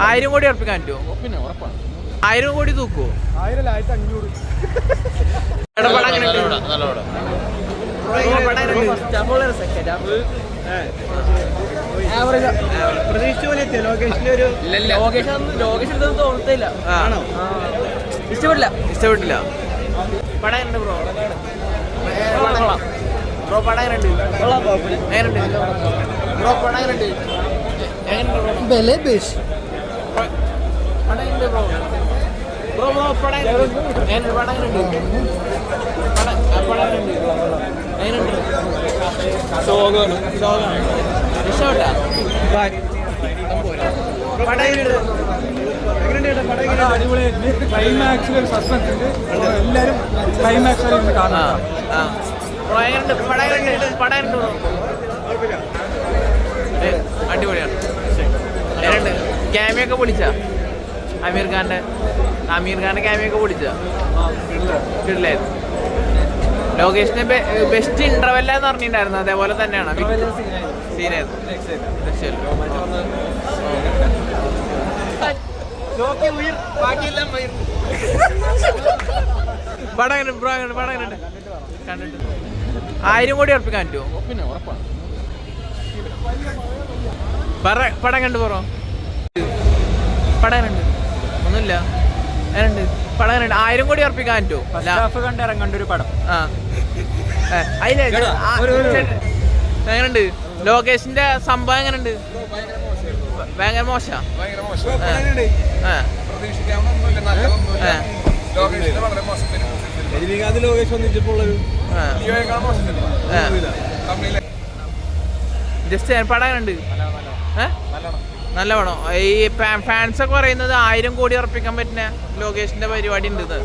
1000 കോടി ഉറപ്പിക്കാൻ പറ്റുമോ? പിന്നെ ഉറപ്പാണ്. 1000 കോടി തൂക്കുവോ? 1000 1500. ഇഷ്ടപ്പെട്ടില്ല. പടം എങ്ങനെയുണ്ട് ബ്രോ? ബ്രോ പടം എങ്ങനെയുണ്ട്? എങ്ങനെയുണ്ട് ബ്രോ? പടം എങ്ങനെയുണ്ട്? പടം എങ്ങനെയുണ്ട് ബ്രോ? ബ്രോ പടം എങ്ങനെയുണ്ട്? പടം എങ്ങനെയുണ്ട്? എങ്ങനെയുണ്ട്? ഇഷ്ടപ്പെട്ട ക്ലൈമാക്സിൽ ഒരു സസ്പെൻസ് ഉണ്ട്. എല്ലാവരും ക്ലൈമാക്സ് കാണാം. അടിപൊളിയാണ്. ക്യാമിയൊക്കെ പൊളിച്ച അമീർ ഖാന്റെ ക്യാമിയൊക്കെ പൊളിച്ച കിടിലായിരുന്നു. ലോകേഷിന്റെ ബെസ്റ്റ് ഇന്റർവെല്ല എന്ന് പറഞ്ഞിട്ടുണ്ടായിരുന്നു. അതേപോലെ തന്നെയാണ് സീനായിരുന്നു. പടം കണ്ടിട്ട് 1000 കോടി ഉറപ്പിക്കാൻ പറ്റുമോ? പിന്നെ ഉറപ്പാണ്. പടം കണ്ടു പോറോ? പടം കണ്ട് ഒന്നുമില്ല. എങ്ങനെയുണ്ട് പടം? കണ്ട് 1000 കോടി ഉറപ്പിക്കാൻ പറ്റുമോ? കണ്ടിറങ്ങേണ്ട പടം. എങ്ങനെയുണ്ട് ലോകേഷിന്റെ സംഭവം? എങ്ങനെയുണ്ട്? ഭയങ്കര മോശ. ജസ്റ്റ് പടം കണ്ട് നല്ല പടം. ഈ ഫാൻസൊക്കെ പറയുന്നത് 1000 കോടി ഉറപ്പിക്കാൻ പറ്റുന്ന ലോകേഷിന്റെ പരിപാടി ഉണ്ട്.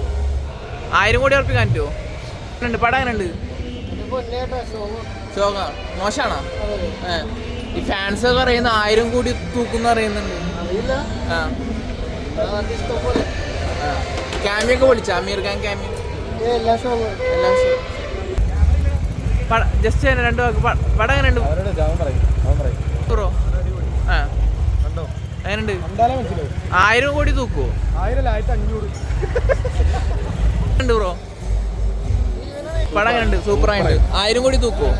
1000 കോടി ഉറപ്പിക്കാൻ പറ്റുമോ? പടം എങ്ങനെയുണ്ട്? മോശാണോ? ഈ ഫാൻസ് ഒക്കെ പറയുന്ന 1000 കോടി തൂക്കുന്ന പറയുന്നുണ്ട്. ക്യാമിയൊക്കെ വിളിച്ച അമീർ ഖാൻ ക്യാമിയോ എല്ലാം ജസ്റ്റ് രണ്ടു വാക്ക് പടം എങ്ങനെയുണ്ട് ബ്രോ? എങ്ങനെയുണ്ട്? 1000 കോടി തൂക്കുവോ? 1500 ബ്രോ പടം എങ്ങനെയുണ്ട്? സൂപ്പറായിട്ട്. 1000 കോടി തൂക്കുവോ?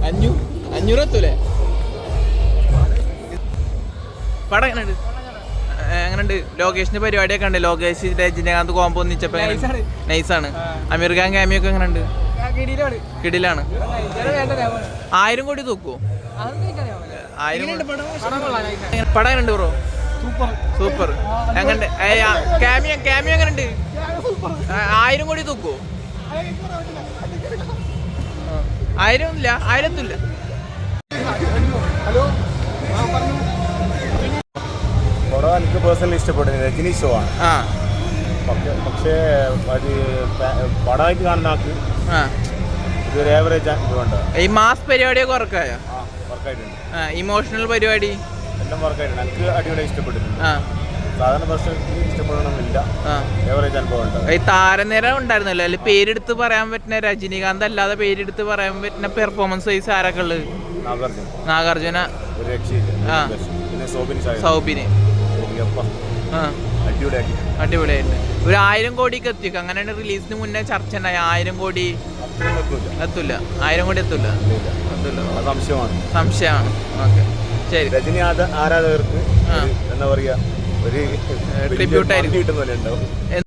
500 എത്തൂലേ? പടം എങ്ങനെയുണ്ട്? ലോകേഷിന്റെ പരിപാടിയൊക്കെ ഉണ്ട്. ലോകേഷ് രജനികാന്ത് കോമ്പോ ഒന്നിച്ചപ്പോ നൈസാണ്. അമീർ ഖാൻ ക്യാമിയൊക്കെ എങ്ങനെയുണ്ട്? കിടിലാണ്. 1000 കോടി തൂക്കുവോ? 1000 പടം എങ്ങനെയുണ്ട് ബ്രോ? സൂപ്പർ. എങ്ങനെ ക്യാമിയോ എങ്ങനെയുണ്ട്? 1000 കോടി തൂക്കുവോ? 1000 ഇല്ല. 1000 എത്തില്ല. എനിക്ക് പേഴ്സണലി ഇഷ്ടപ്പെടുന്നത് രജനി ഷോ ആണ്. പക്ഷേ അത് പടമായിട്ട് കാണുന്ന ആൾക്ക് ഇതൊരു ആവറേജ് വേണ്ട. ഈ മാസ് പരിപാടിയൊക്കെ വർക്കായോ? വർക്കായിട്ടുണ്ട്. ഇമോഷണൽ പരിപാടി എല്ലാം വർക്കായിട്ടുണ്ട്. എനിക്ക് അടിപൊളി ഇഷ്ടപ്പെട്ടിട്ടുണ്ട്. സാധാരണ പ്രശ്നം ഇഷ്ടപ്പെടണമെന്നില്ല. ആവറേജ് അനുഭവം ഉണ്ട്. ഈ താരനിര ഉണ്ടായിരുന്നല്ലോ, അതിൽ പേരെടുത്ത് പറയാൻ പറ്റുന്ന രജനീകാന്ത് അല്ലാതെ പേരെടുത്ത് പറയാൻ പറ്റുന്ന പെർഫോമൻസ് വൈസ് ആരൊക്കെ ഉള്ളത്? നാഗാർജുന, ഒരു രക്ഷയില്ല. പിന്നെ സൗബിന് അടിപൊളിയായിട്ട്. ഒരു 1000 കോടിക്ക് എത്തിക്കും. അങ്ങനെയാണ് റിലീസിന് മുന്നേ ചർച്ച ഉണ്ടായി. 1000 കോടി എത്തൂല. 1000 കോടി എത്തൂല. സംശയമാണ്. ഓക്കെ ശരി. രജനി ആരാധകർക്ക് എന്താ പറയാ, ഒരു ട്രിബ്യൂട്ടായിരിക്കും.